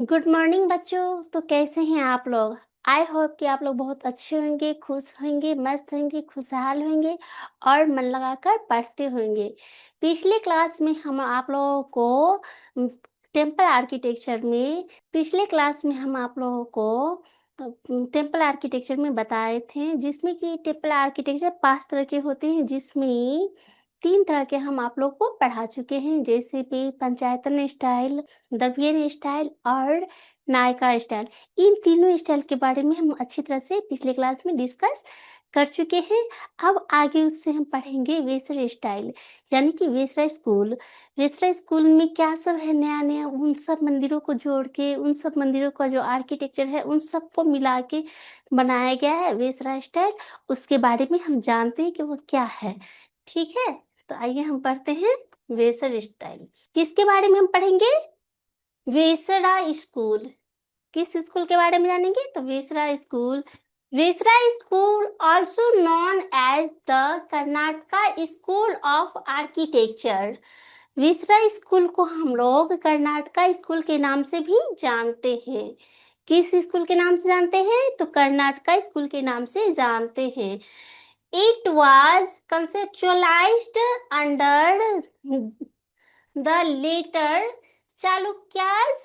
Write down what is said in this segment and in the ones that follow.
Good morning बच्चों। तो कैसे हैं आप लोग? आई होप कि आप लोग बहुत अच्छे होंगे, खुश होंगे, मस्त होंगे, खुशहाल होंगे और मन लगाकर पढ़ते होंगे। पिछले क्लास में हम आप लोगों को टेम्पल आर्किटेक्चर में पिछले क्लास में हम आप लोगों को टेम्पल आर्किटेक्चर में बताए थे, जिसमें कि टेम्पल आर्किटेक्चर 5 तरह के होते हैं, जिसमें 3 तरह के हम आप लोग को पढ़ा चुके हैं, जैसे कि पंचायतन स्टाइल, द्रविडियन स्टाइल और नायका स्टाइल। इन तीनों स्टाइल के बारे में हम अच्छी तरह से पिछले क्लास में डिस्कस कर चुके हैं। अब आगे उससे हम पढ़ेंगे वेसर स्टाइल, यानी कि वेसरा स्कूल। वेसरा स्कूल में क्या सब है नया नया, उन सब मंदिरों को जोड़ के, उन सब मंदिरों का जो आर्किटेक्चर है उन सबको मिला के बनाया गया है वेसरा स्टाइल। उसके बारे में हम जानते हैं कि वो क्या है। ठीक है, तो आइए हम पढ़ते हैं वेसर स्टाइल। किसके बारे में हम पढ़ेंगे? वेसरा स्कूल। किस स्कूल के बारे में जानेंगे? तो Vesara school. Vesara school also known as the Karnataka school of architecture. Vesara school को हम लोग कर्नाटका स्कूल के नाम से भी जानते हैं। किस स्कूल के नाम से जानते हैं? तो कर्नाटका स्कूल के नाम से जानते हैं। It was conceptualized under the later Chalukyas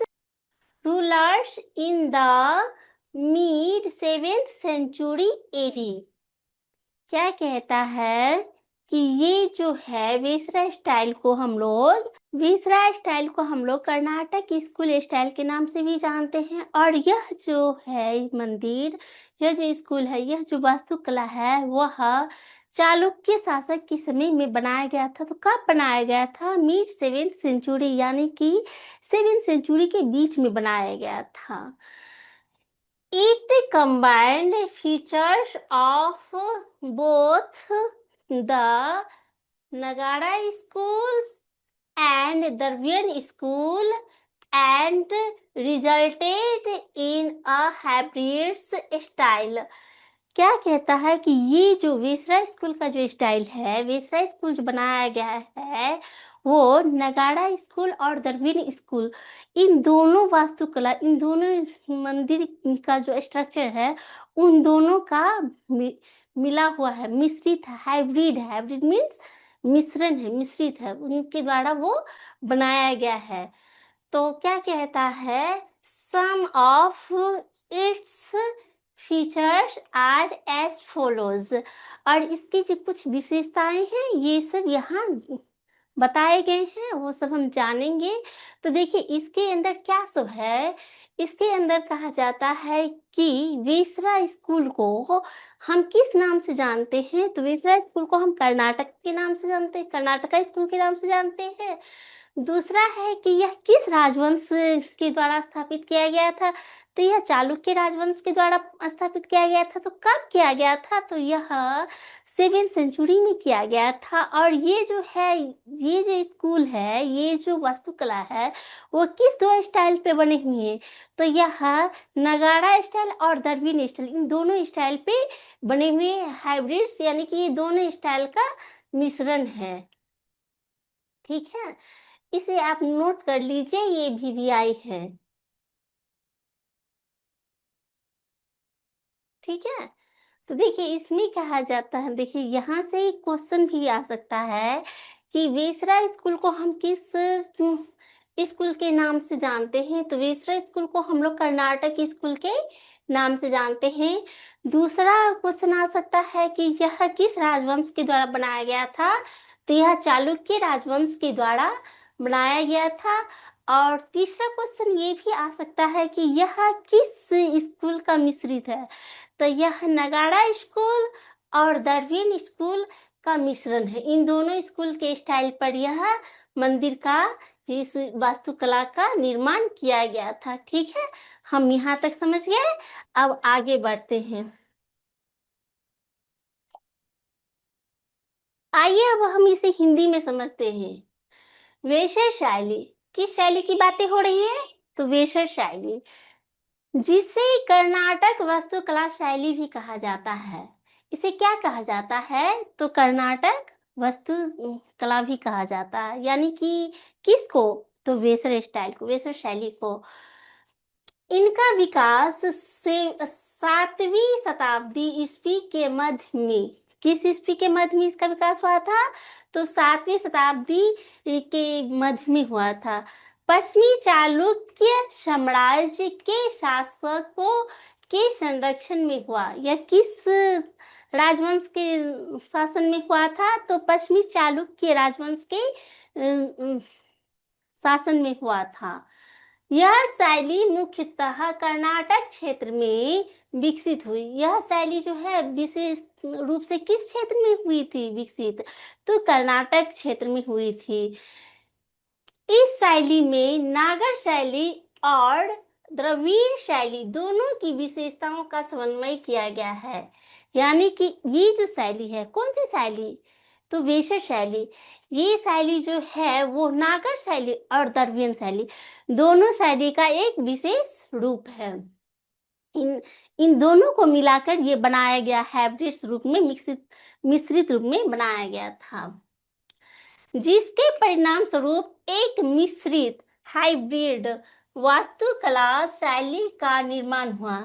rulers in the mid 7th century AD। क्या कहता है कि ये जो है वेसरा स्टाइल को हम लोग कर्नाटक स्कूल स्टाइल के नाम से भी जानते हैं। और यह जो है मंदिर, यह जो स्कूल है, यह जो वास्तुकला है, वह चालुक्य शासक के समय में बनाया गया था। तो कब बनाया गया था? मिड 7th सेंचुरी, यानी कि 7th सेंचुरी के बीच में बनाया गया था। It combined features of both the Nagara schools and Dravidian school and resulted in a hybrid style। क्या कहता है कि ये जो वेसरा स्कूल का जो स्टाइल है, वेसरा स्कूल जो बनाया गया है, वो नगाड़ा स्कूल और द्रविड़ स्कूल, इन दोनों वास्तुकला, इन दोनों मंदिर का जो स्ट्रक्चर है, उन दोनों का मिला हुआ है, मिश्रित है, हाइब्रिड है। हाइब्रिड मीन्स मिश्रण है, मिश्रित है, उनके द्वारा वो बनाया गया है। तो क्या कहता है? Some of its features are as follows. और इसकी जो कुछ विशेषताएं हैं, ये सब यहाँ बताए गए हैं, वो सब हम जानेंगे। तो देखिए इसके अंदर क्या सब है। इसके अंदर कहा जाता है कि वेसरा स्कूल को हम किस नाम से जानते हैं? तो वेसरा स्कूल को हम कर्नाटक के नाम से जानते हैं, कर्नाटका स्कूल के नाम से जानते हैं। दूसरा है कि यह किस राजवंश के द्वारा स्थापित किया गया था? तो यह चालुक्य राजवंश के द्वारा स्थापित किया गया था। तो कब किया गया था? तो यह 7th सेंचुरी में किया गया था। और ये जो है, ये जो स्कूल है, ये जो वास्तुकला है, वो किस दो स्टाइल पे बने हुए हैं? तो यह नगाड़ा स्टाइल और द्रविड़ स्टाइल, इन दोनों स्टाइल पे बने हुए हाइब्रिड्स, यानी कि ये दोनों स्टाइल का मिश्रण है। ठीक है, इसे आप नोट कर लीजिए, ये VVI है। ठीक है, तो देखिए इसमें कहा जाता है, देखिए यहाँ से क्वेश्चन भी आ सकता है कि वेसरा स्कूल को हम किस स्कूल के नाम से जानते हैं? तो वेसरा स्कूल को हम लोग कर्नाटक स्कूल के नाम से जानते हैं। दूसरा क्वेश्चन आ सकता है कि यह किस राजवंश के द्वारा बनाया गया था? तो यह चालुक्य राजवंश के द्वारा बनाया गया था। और तीसरा क्वेश्चन ये भी आ सकता है कि यह किस स्कूल का मिश्रित है? तो यह नगाड़ा स्कूल और द्रविड़ स्कूल का मिश्रण है। इन दोनों स्कूल के स्टाइल पर यह मंदिर का, इस वास्तुकला का निर्माण किया गया था। ठीक है, हम यहाँ तक समझ गए। अब आगे बढ़ते हैं। आइए अब हम इसे हिंदी में समझते हैं। वेशर शैली, किस शैली की बातें हो रही है? तो वेशर शैली, जिसे कर्नाटक वास्तुकला शैली भी कहा जाता है। इसे क्या कहा जाता है? तो कर्नाटक वास्तु कला भी कहा जाता है। यानी कि किसको? तो वेसर स्टाइल को, वेसर शैली को। इनका विकास से 7वीं शताब्दी ईस्वी के मध्य में, किस ईस्वी के मध्य में इसका विकास हुआ था? तो 7वीं शताब्दी के मध्य में हुआ था। पश्चिमी चालुक्य साम्राज्य के शासकों के संरक्षण में हुआ। यह किस राजवंश के शासन में हुआ था? तो पश्चिमी चालुक्य राजवंश के शासन में हुआ था। यह शैली मुख्यतः कर्नाटक क्षेत्र में विकसित हुई। यह शैली जो है विशेष रूप से किस क्षेत्र में हुई थी विकसित? तो कर्नाटक क्षेत्र में हुई थी। इस शैली में नागर शैली और द्रविड़ शैली दोनों की विशेषताओं का समन्वय किया गया है। यानी कि ये जो शैली है, कौन सी शैली? तो वेसर शैली। ये शैली जो है वो नागर शैली और द्रविड़ शैली दोनों शैली का एक विशेष रूप है। इन दोनों को मिलाकर ये बनाया गया हाइब्रिड रूप में, मिश्रित रूप में बनाया गया था, जिसके परिणाम स्वरूप एक मिश्रित हाइब्रिड वास्तुकला शैली का निर्माण हुआ।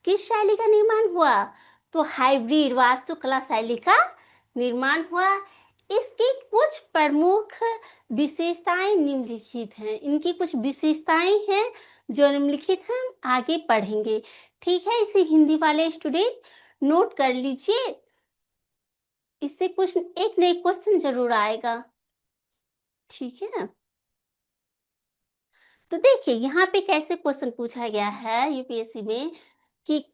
किस शैली का निर्माण हुआ? तो हाइब्रिड वास्तुकला शैली का निर्माण हुआ। इसकी कुछ प्रमुख विशेषताएं निम्नलिखित हैं। इनकी कुछ विशेषताएं हैं जो निम्नलिखित हम आगे पढ़ेंगे। ठीक है, इसे हिंदी वाले स्टूडेंट नोट कर लीजिए, इससे कुछ एक न एक क्वेश्चन जरूर आएगा। ठीक है, तो देखिए यहाँ पे कैसे क्वेश्चन पूछा गया है यूपीएससी में कि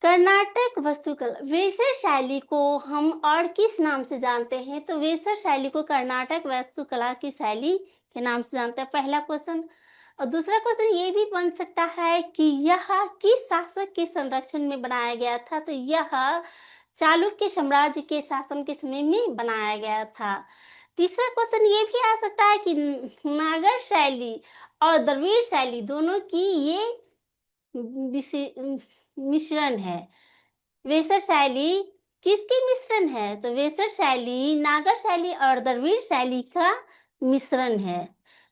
कर्नाटक वास्तुकला वेसर शैली को हम और किस नाम से जानते हैं? तो वेसर शैली को कर्नाटक वास्तुकला की शैली के नाम से जानते हैं, पहला क्वेश्चन। और दूसरा क्वेश्चन ये भी बन सकता है कि यह किस शासक के संरक्षण में बनाया गया था? तो यह चालुक्य साम्राज्य के शासन के समय में बनाया गया था। तीसरा क्वेश्चन ये भी आ सकता है कि नागर शैली और द्रविड़ शैली दोनों की ये मिश्रण है। वेसर शैली किसकी मिश्रण है? तो वेसर शैली नागर शैली और द्रविड़ शैली का मिश्रण है।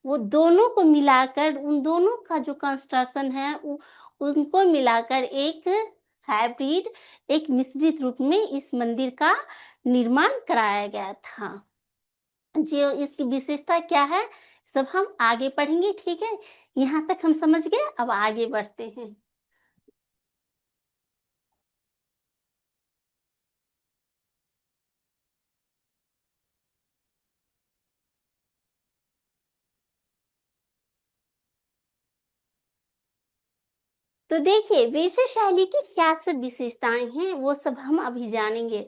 वो दोनों को मिलाकर, उन दोनों का जो कंस्ट्रक्शन है उनको मिलाकर एक हाइब्रिड, एक मिश्रित रूप में इस मंदिर का निर्माण कराया गया था। जो इसकी विशेषता क्या है सब हम आगे पढ़ेंगे। ठीक है, यहाँ तक हम समझ गए, अब आगे बढ़ते हैं। तो देखिए वेसर शैली की क्या सब विशेषताएं हैं वो सब हम अभी जानेंगे।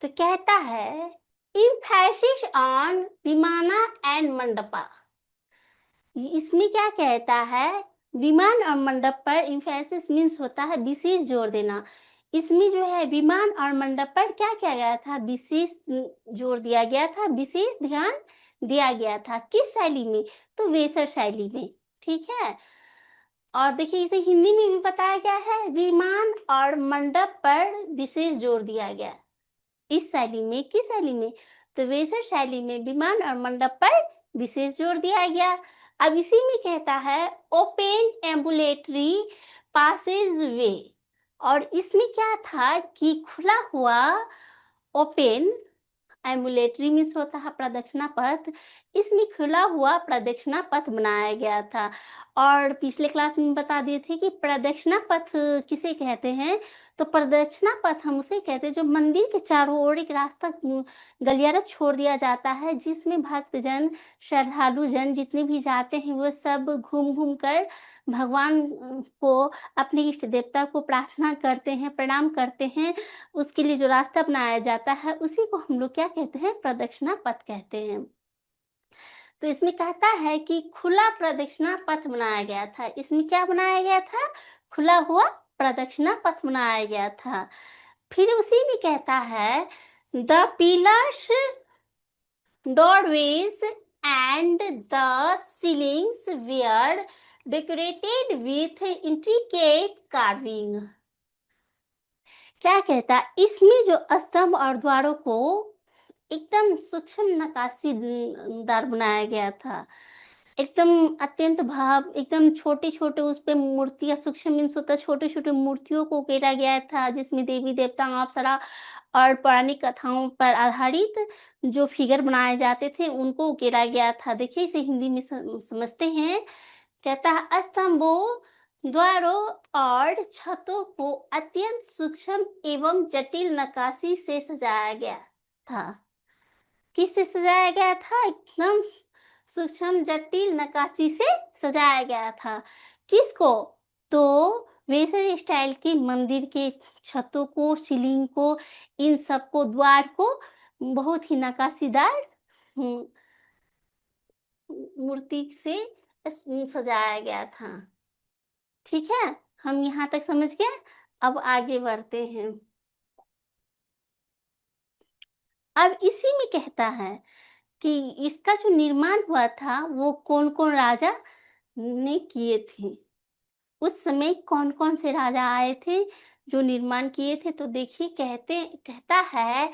तो कहता है इम्फेसिस ऑन विमाना एंड मंडपा। इसमें क्या कहता है? विमान और मंडप पर इम्फेसिस मीन्स होता है विशेष जोर देना। इसमें जो है विमान और मंडप पर क्या किया गया था? विशेष जोर दिया गया था, विशेष ध्यान दिया गया था। किस शैली में? तो वेसर शैली में। ठीक है, और देखिए इसे हिंदी में भी बताया गया है, विमान और मंडप पर विशेष जोर दिया गया। इस शैली में, किस शैली में? तो वेसर शैली में विमान और मंडप पर विशेष जोर दिया गया। अब इसी में कहता है ओपन एम्बुलेटरी पासेज वे, और इसमें क्या था कि खुला हुआ, ओपन एम्बुलेटरी मीन्स होता है प्रदक्षिणा पथ, इसमें खुला हुआ प्रदक्षिणा पथ बनाया गया था। और पिछले क्लास में बता दिए थे कि प्रदक्षिणा पथ किसे कहते हैं? तो प्रदक्षिणा पथ हम उसे कहते हैं जो मंदिर के चारों ओर एक रास्ता गलियारा छोड़ दिया जाता है, जिसमें भक्तजन, श्रद्धालु जन जितने भी जाते हैं वो सब घूम घूम कर भगवान को, अपने इष्ट देवता को प्रार्थना करते हैं, प्रणाम करते हैं। उसके लिए जो रास्ता बनाया जाता है उसी को हम लोग क्या कहते हैं? प्रदक्षिणा पथ कहते हैं। तो इसमें कहता है कि खुला प्रदक्षिणा पथ बनाया गया था। इसमें क्या बनाया गया था? खुला हुआ प्रदक्षिणा पथ बनाया गया था। फिर उसी में कहता है the pillars, doorways and the ceilings were decorated with intricate carving। क्या कहता? इसमें जो स्तंभ और द्वारों को एकदम सूक्ष्म नक्काशीदार बनाया गया था। एकदम अत्यंत भाव, एकदम छोटे-छोटे उस पे मूर्तियाँ, सूक्ष्म मीन्स होता है छोटे-छोटे मूर्तियों को उकेरा गया था, जिसमें देवी-देवता, अप्सरा और पौराणिक कथाओं पर आधारित जो फिगर बनाए जाते थे, उनको उकेरा गया था। देखिए इसे हिंदी में समझते हैं। कहता है स्तंभों, द्वारों और छतों को अत्यंत सूक्ष्म एवं जटिल नक्काशी से सजाया गया था। किससे सजाया गया था? एकदम सूक्ष्म जटिल नक्काशी से सजाया गया था। किसको? तो वेसर स्टाइल के मंदिर के छतों को, सीलिंग को, इन सबको, द्वार को बहुत ही नक्काशीदार मूर्ति से सजाया गया था। ठीक है, हम यहाँ तक समझ गए। अब आगे बढ़ते हैं। अब इसी में कहता है कि इसका जो निर्माण हुआ था वो कौन-कौन राजा ने किए थे। उस समय कौन-कौन से राजा आए थे जो निर्माण किए थे? तो देखिए कहता है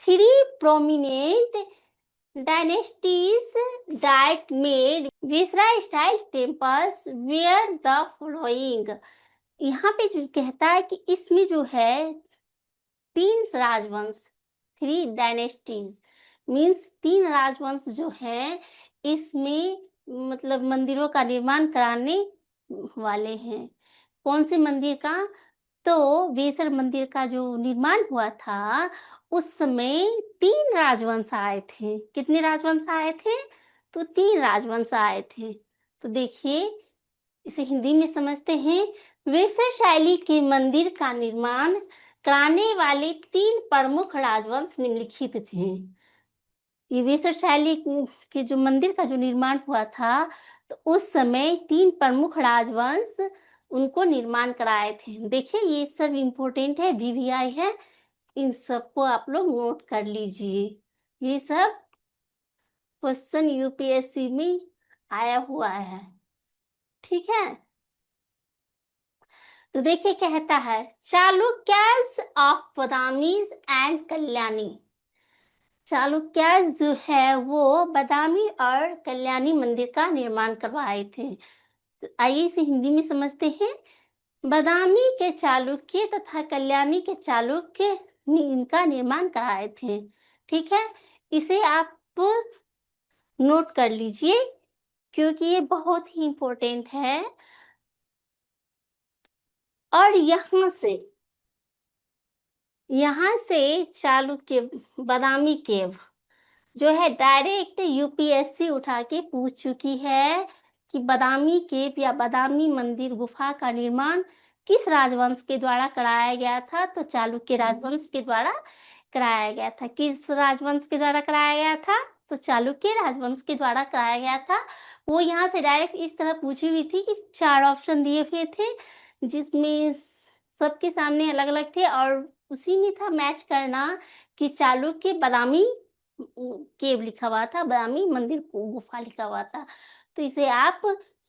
3 prominent dynasties that made Visaria style temples were the following। यहाँ पे जो कहता है कि इसमें जो है 3 राजवंश, 3 डायनेस्टीज मीन्स 3 राजवंश जो हैं इसमें मतलब मंदिरों का निर्माण कराने वाले हैं। कौन से मंदिर का? तो बेसर मंदिर का जो निर्माण हुआ था उस समय 3 राजवंश आए थे। कितने राजवंश आए थे? तो 3 राजवंश आए थे। तो देखिए इसे हिंदी में समझते हैं। वेसर शैली के मंदिर का निर्माण कराने वाले 3 प्रमुख राजवंश निम्नलिखित थे। ये वेसर शैली के जो मंदिर का जो निर्माण हुआ था तो उस समय 3 प्रमुख राजवंश उनको निर्माण कराए थे। देखिए ये सब इम्पोर्टेंट है, वीवीआई है, इन सबको आप लोग नोट कर लीजिए। ये सब क्वेश्चन यूपीएससी में आया हुआ है। ठीक है, तो देखिए कहता है चालुक्यास ऑफ बदामीज एंड कल्याणी। चालुक्यास जो है वो बदामी और कल्याणी मंदिर का निर्माण करवाए थे। तो आइए इसे हिंदी में समझते हैं। बदामी के चालुक्य तथा कल्याणी के चालुक्य ने इनका निर्माण कराए थे। ठीक है, इसे आप नोट कर लीजिए क्योंकि ये बहुत ही इम्पोर्टेंट है। और यहाँ से चालुक्य बादामी केव जो है डायरेक्ट यूपीएससी उठा के पूछ चुकी है कि बादामी केव या बादामी मंदिर गुफा का निर्माण किस राजवंश के द्वारा कराया गया था? तो चालुक्य राजवंश के द्वारा कराया गया था। किस राजवंश के द्वारा कराया गया था? तो चालुक्य राजवंश के द्वारा कराया गया था। वो यहाँ से डायरेक्ट इस तरह पूछी हुई थी कि 4 ऑप्शन दिए हुए थे जिसमें सबके सामने अलग-अलग थे और उसी में था मैच करना कि चालुक्य बादामी केव लिखा हुआ था, बादामी मंदिर गुफा लिखा हुआ था। तो इसे आप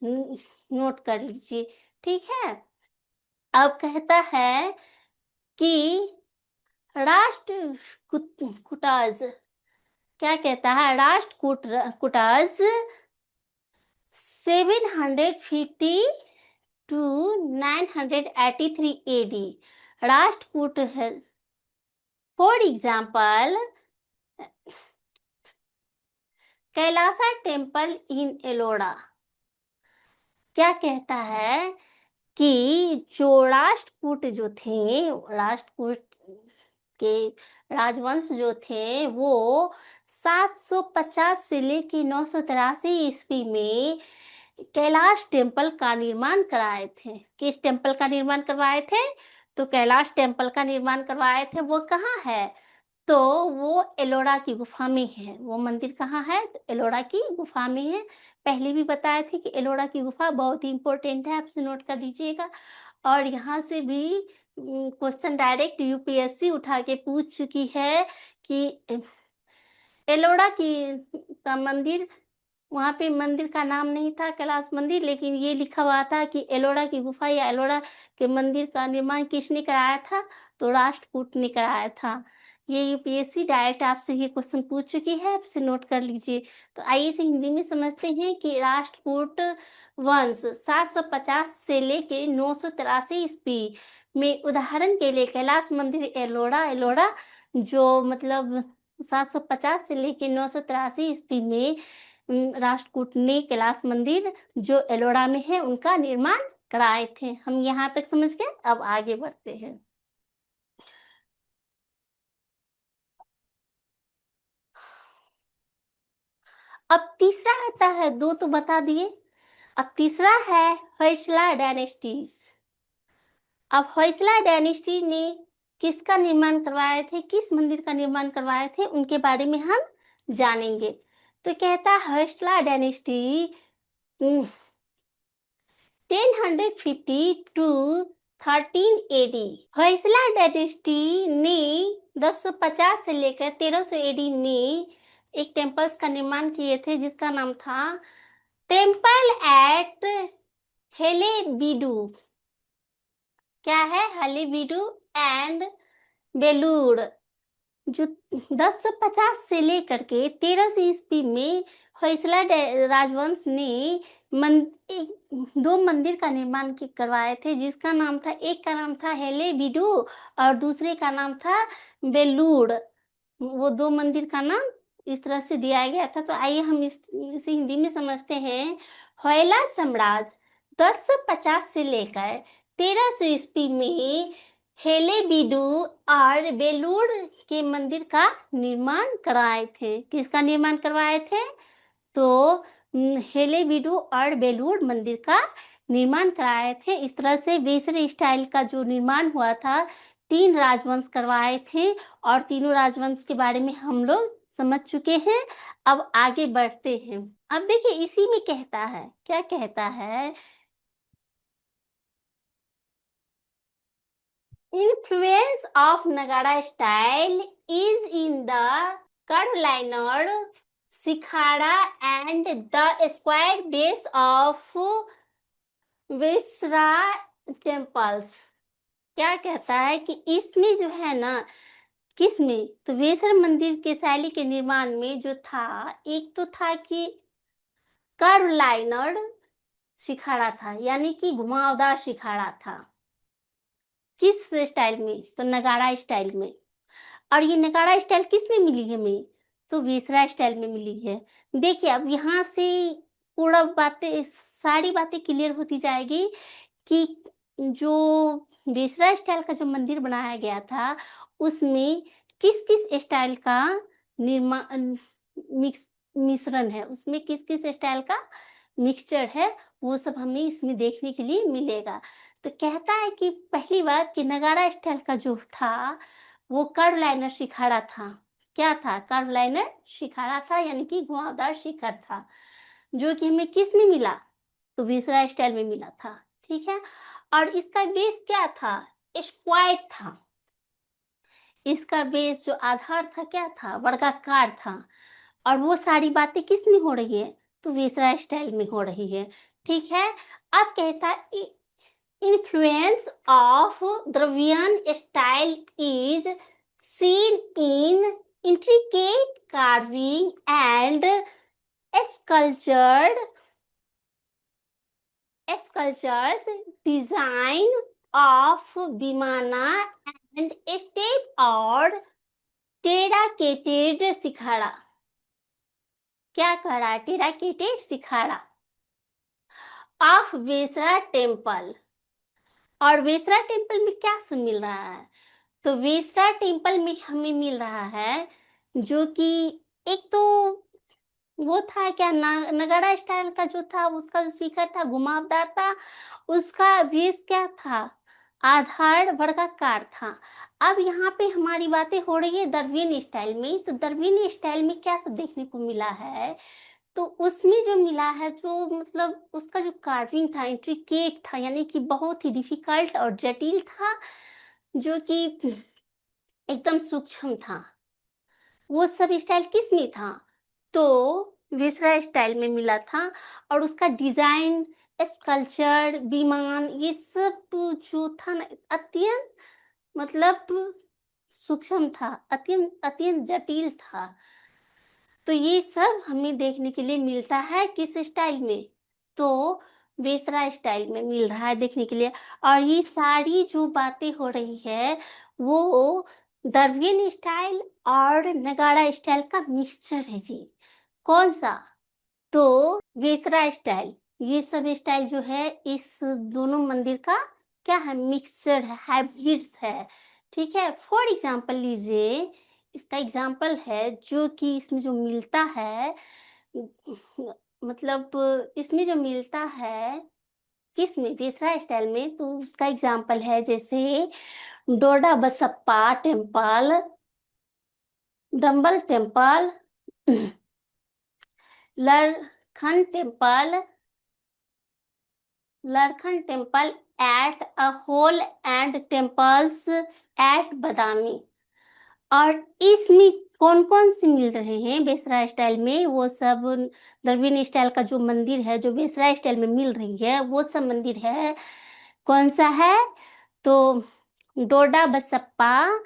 नोट कर लीजिए। ठीक है, अब कहता है कि राष्ट्रकूटाज क्या कहता है? Rashtrakutas 750 to 983 AD। राष्ट्रकूट है। For example Kailasa temple in Ellora क्या कहता है कि जो राष्ट्रकूट जो थे, राष्ट्रकूट के राजवंश जो थे वो 750 से लेके 983 ईस्वी में कैलाश टेम्पल का निर्माण कराए थे। किस टेम्पल का निर्माण करवाए थे? तो कैलाश टेम्पल का निर्माण करवाए थे। वो कहाँ है? तो वो एलोरा की गुफा में है। वो मंदिर कहाँ है? तो एलोरा की गुफा में है। पहले भी बताए थे कि एलोरा की गुफा बहुत ही इम्पोर्टेंट है, आप इसे नोट कर लीजिएगा। और यहाँ से भी क्वेश्चन डायरेक्ट यूपीएससी उठा के पूछ चुकी है कि एलोरा का मंदिर, वहाँ पे मंदिर का नाम नहीं था कैलाश मंदिर, लेकिन ये लिखा हुआ था कि एलोरा की गुफा या एलोरा के मंदिर का निर्माण किसने कराया था? तो राष्ट्रकूट ने कराया था। ये यूपीएससी डायरेक्ट आपसे ये क्वेश्चन पूछ चुकी है, आप इसे नोट कर लीजिए। तो आइए इसे हिंदी में समझते हैं कि राष्ट्रकूट वंश 750 से लेके 983 ईस्वी में, उदाहरण के लिए कैलाश मंदिर एलोरा जो मतलब 750 से लेके 983 ईस्वी में राष्ट्रकूट ने कैलाश मंदिर जो एलोरा में है उनका निर्माण कराए थे। हम यहाँ तक समझ गए, अब आगे बढ़ते हैं। अब तीसरा आता है, दो तो बता दिए, अब तीसरा है होयसला डायनेस्टीज। अब होयसला डायनेस्टी ने किसका निर्माण करवाए थे, किस मंदिर का निर्माण करवाए थे, उनके बारे में हम जानेंगे। तो कहता है Hoysala dynasty 1050 to 13 AD. Hoysala dynasty ने 1050 से लेकर 1300 एडी में एक टेम्पल्स का निर्माण किए थे जिसका नाम था टेम्पल एट हेलेबीडू। क्या है? हेलेबीडू एंड बेलूर, जो 1050 से लेकर के 1300 ईस्वी में होयसला राजवंश ने दो मंदिर का निर्माण करवाए थे जिसका नाम था, एक का नाम था हेलेबीडू और दूसरे का नाम था बेलूर। वो दो मंदिर का नाम इस तरह से दिया गया था। तो आइए हम इसे हिंदी में समझते हैं। होयला साम्राज्य 1050 से लेकर 1300 ईस्वी में हेलेबीडू और बेलूर के मंदिर का निर्माण कराए थे। किसका निर्माण करवाए थे? तो हेलेबीडू और बेलूर मंदिर का निर्माण कराए थे। इस तरह से वेसर स्टाइल का जो निर्माण हुआ था, 3 राजवंश करवाए थे और तीनों राजवंश के बारे में हम लोग समझ चुके हैं। अब आगे बढ़ते हैं। अब देखिए इसी में कहता है, क्या कहता है, influence of Nagara style is in the curvilinear शिखाड़ा and the square base of viscera temples. क्या कहता है कि इसमें जो है ना, किसमें? तो वेसर मंदिर के शैली के निर्माण में जो था, एक तो था कि कर्वलाइनर शिखाड़ा था, यानी कि घुमावदार शिखाड़ा था। किस स्टाइल में? तो नगाड़ा स्टाइल में। और ये नगाड़ा स्टाइल किस में मिली है हमें? तो वेसरा स्टाइल में मिली है। देखिए अब यहाँ से पूरा बातें, सारी बातें क्लियर होती जाएगी कि जो वेसरा स्टाइल का जो मंदिर बनाया गया था उसमें किस किस स्टाइल का निर्माण मिश्रण है, उसमें किस किस स्टाइल का मिक्सचर है, वो सब हमें इसमें देखने के लिए मिलेगा। तो कहता है कि पहली बात कि नगाड़ा स्टाइल का जो था वो कर्व लाइनर शिखाड़ा था। क्या था? कर्व लाइनर शिखाड़ा था, यानी कि घुमावदार शिखर था, जो कि हमें किस में मिला? तो वेसरा स्टाइल में मिला था। ठीक है। और इसका बेस क्या था? स्क्वायर था। इसका बेस जो आधार था क्या था? वर्गाकार था। और वो सारी बातें किस में हो रही है? तो वेसरा स्टाइल में हो रही है। ठीक है। अब कहता है influence of Dravidian style is seen in intricate carving and sculptures, design of Vimana and step or terracotta शिखाड़ा। क्या कह रहा है? टेराकेटेड शिखाड़ा ऑफ वेसरा टेम्पल। और वेसरा टेम्पल में क्या सब मिल रहा है? तो वेसरा टेम्पल में हमें मिल रहा है जो कि एक तो वो था क्या, नगाड़ा स्टाइल का जो था उसका जो शिखर था घुमावदार था, उसका बेस क्या था? आधार वर्गाकार था। अब यहाँ पे हमारी बातें हो रही है द्रविड़ स्टाइल में। तो द्रविड़ स्टाइल में क्या सब देखने को मिला है? तो उसमें जो मिला है, जो मतलब उसका जो कार्विंग था इंट्रिकेट था, यानी कि बहुत ही डिफिकल्ट और जटिल था, जो कि एकदम सूक्ष्म था। वो सब स्टाइल किस में था? तो विसरा स्टाइल में मिला था। और उसका डिजाइन, स्कल्पचर, विमान, ये सब जो था ना, अत्यंत मतलब सूक्ष्म था, अत्यंत अत्यंत जटिल था। तो ये सब हमें देखने के लिए मिलता है किस स्टाइल में? तो वेसरा स्टाइल में मिल रहा है देखने के लिए। और ये सारी जो बातें हो रही है वो द्रविड़ स्टाइल और नगाड़ा स्टाइल का मिक्सचर है जी। कौन सा? तो वेसरा स्टाइल, ये सब स्टाइल जो है इस दोनों मंदिर का क्या है? मिक्सचर है, हाइब्रिड्स है। ठीक है, फॉर एग्जाम्पल लीजिए, इसका एग्जाम्पल है जो कि इसमें जो मिलता है, मतलब इसमें जो मिलता है किसमें? वेसरा स्टाइल में। तो उसका एग्जाम्पल है जैसे Dodda Basappa temple, Dambal temple, Ladkhan temple, Ladkhan temple at Aihole and temples at Badami. और इसमें कौन कौन से मिल रहे हैं बेसरा स्टाइल में? वो सब द्रविड़ स्टाइल का जो मंदिर है जो बेसरा स्टाइल में मिल रही है वो सब मंदिर है। कौन सा है? तो डोडा बसप्पा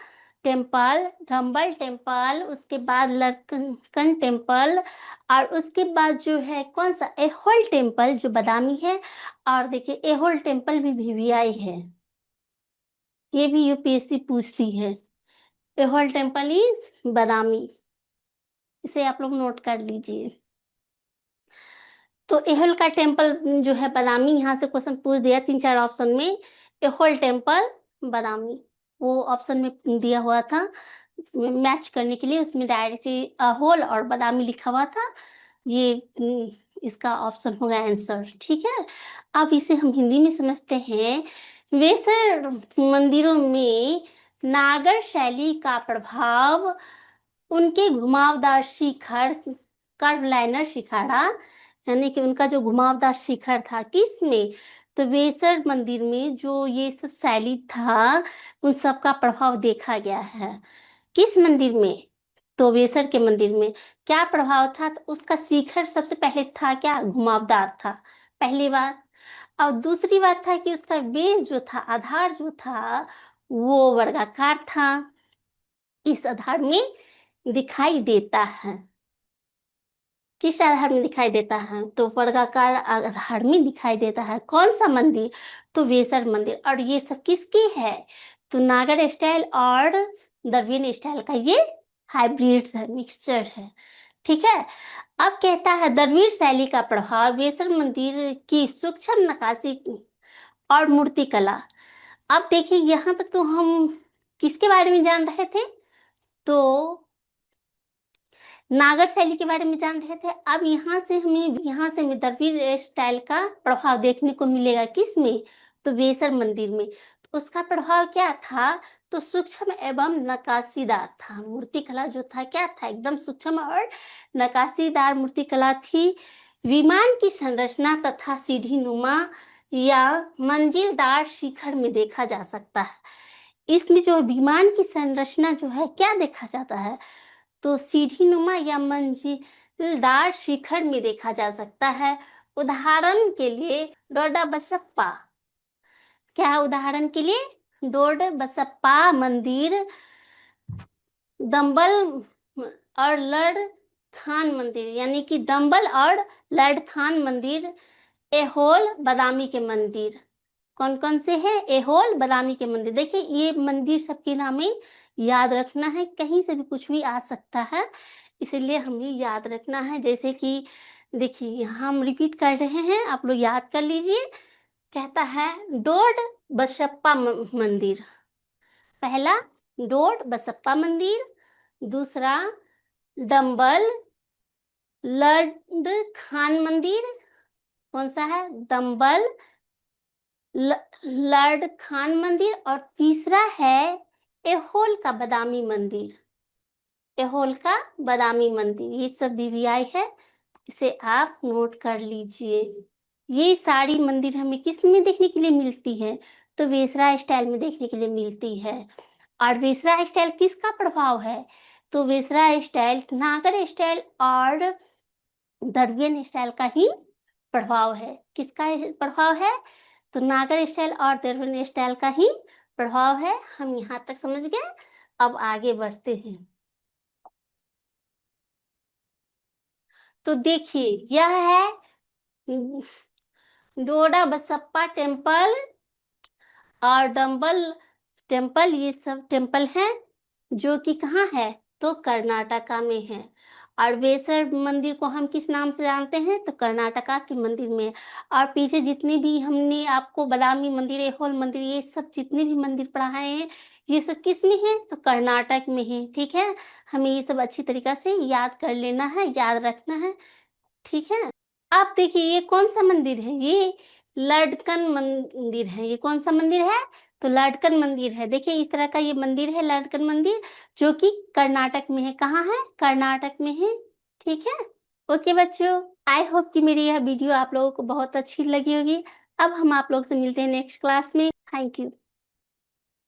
टेम्पल, रंबल टेम्पल, उसके बाद लरकन टेम्पल, और उसके बाद जो है कौन सा? एहोल टेम्पल जो बदामी है। और देखिए एहोल टेम्पल भी वीवीआई है, ये भी यूपीएससी पूछती है। एहोल टेम्पल इज बदामी, इसे आप लोग नोट कर लीजिए। तो एहोल का टेम्पल जो है बदामी, यहाँ से क्वेश्चन पूछ दिया 3-4 ऑप्शन में, एहोल टेम्पल बदामी वो ऑप्शन में दिया हुआ था मैच करने के लिए, उसमें डायरेक्टली अहोल और बदामी लिखा हुआ था। ये इसका ऑप्शन होगा आंसर। ठीक है, अब इसे हम हिंदी में समझते हैं। वेसर मंदिरों में नागर शैली का प्रभाव, उनके घुमावदार शिखर, कर्वलाइनर शिखरा, यानी कि उनका जो घुमावदार शिखर था किसमें? तो वेसर मंदिर में जो ये सब शैली था उन सब का प्रभाव देखा गया है। किस मंदिर में? तो वेसर के मंदिर में क्या प्रभाव था? तो उसका शिखर सबसे पहले था क्या? घुमावदार था, पहली बात। और दूसरी बात था कि उसका बेस जो था, आधार जो था, वो वर्गाकार था, इस आधार में दिखाई देता है। किस आधार में दिखाई देता है? तो वर्गाकार आधार में दिखाई देता है। कौन सा मंदिर? तो वेसर मंदिर। और ये सब किसकी है? तो नागर स्टाइल और द्रविड़ स्टाइल का ये हाइब्रिड्स है, मिक्सचर है। ठीक है, अब कहता है द्रविड़ शैली का प्रभाव वेसर मंदिर की सूक्ष्म नक्काशी और मूर्ति कला। अब देखिए यहाँ तक तो हम किसके बारे में जान रहे थे? तो नागर शैली के बारे में जान रहे थे। अब यहाँ से हमें द्रविड़ स्टाइल का प्रभाव देखने को मिलेगा किसमें? तो वेसर मंदिर में। तो उसका प्रभाव क्या था? तो सूक्ष्म एवं नक्काशीदार था, मूर्तिकला जो था क्या था? एकदम सूक्ष्म और नक्काशीदार मूर्तिकला थी। विमान की संरचना तथा सीढ़ी नुमा या मंजिलदार शिखर में देखा जा सकता है। इसमें जो विमान की संरचना जो है क्या देखा जाता है? तो सीढ़ी नुमा या मंजिलदार शिखर में देखा जा सकता है। उदाहरण के लिए डोडा बसप्पा, क्या है उदाहरण के लिए? डोड बसप्पा मंदिर, दम्बल और लड़ खान मंदिर, यानी कि दम्बल और लड़ खान मंदिर, एहोल बदामी के मंदिर। कौन कौन से हैं? एहोल बदामी के मंदिर। देखिए ये मंदिर सबके नाम में याद रखना है, कहीं से भी कुछ भी आ सकता है, इसीलिए हमें याद रखना है। जैसे कि देखिए हम रिपीट कर रहे हैं, आप लोग याद कर लीजिए। कहता है डोड बसप्पा मंदिर, पहला डोड बसप्पा मंदिर, दूसरा दम्बल लड खान मंदिर, कौन सा है? दम्बल लर्ड खान मंदिर, और तीसरा है एहोल का बदामी मंदिर, एहोल का बदामी मंदिर। ये सब वीवीआई है, इसे आप नोट कर लीजिए। ये सारी मंदिर हमें किस में देखने के लिए मिलती है? तो वेसरा स्टाइल में देखने के लिए मिलती है। और वेसरा स्टाइल किसका प्रभाव है? तो वेसरा स्टाइल नागर स्टाइल और द्रविड़ स्टाइल का ही प्रभाव है। किसका प्रभाव है? तो नागर स्टाइल और द्रविड़ स्टाइल का ही प्रभाव है। हम यहाँ तक समझ गए। अब आगे बढ़ते हैं। तो देखिए यह है डोडा बसप्पा टेम्पल और डम्बल टेम्पल, ये सब टेम्पल हैं जो कि कहाँ है, तो कर्नाटका में है। और बेसर मंदिर को हम किस नाम से जानते हैं, तो कर्नाटका के मंदिर में। और पीछे जितने भी हमने आपको बादामी मंदिर, ऐहोल मंदिर, ये सब जितने भी मंदिर पढ़ाए हैं, ये सब किस में है, तो कर्नाटक में है। ठीक है, हमें ये सब अच्छी तरीका से याद कर लेना है, याद रखना है। ठीक है, आप देखिए ये कौन सा मंदिर है, ये लडकन मंदिर है। ये कौन सा मंदिर है, तो लडकन मंदिर है। देखिए इस तरह का ये मंदिर है, लडकन मंदिर, जो कि कर्नाटक में है। कहाँ है, कर्नाटक में है। ठीक है, ओके बच्चों, आई होप कि मेरी यह वीडियो आप लोगों को बहुत अच्छी लगी होगी। अब हम आप लोग से मिलते हैं नेक्स्ट क्लास में। Thank you.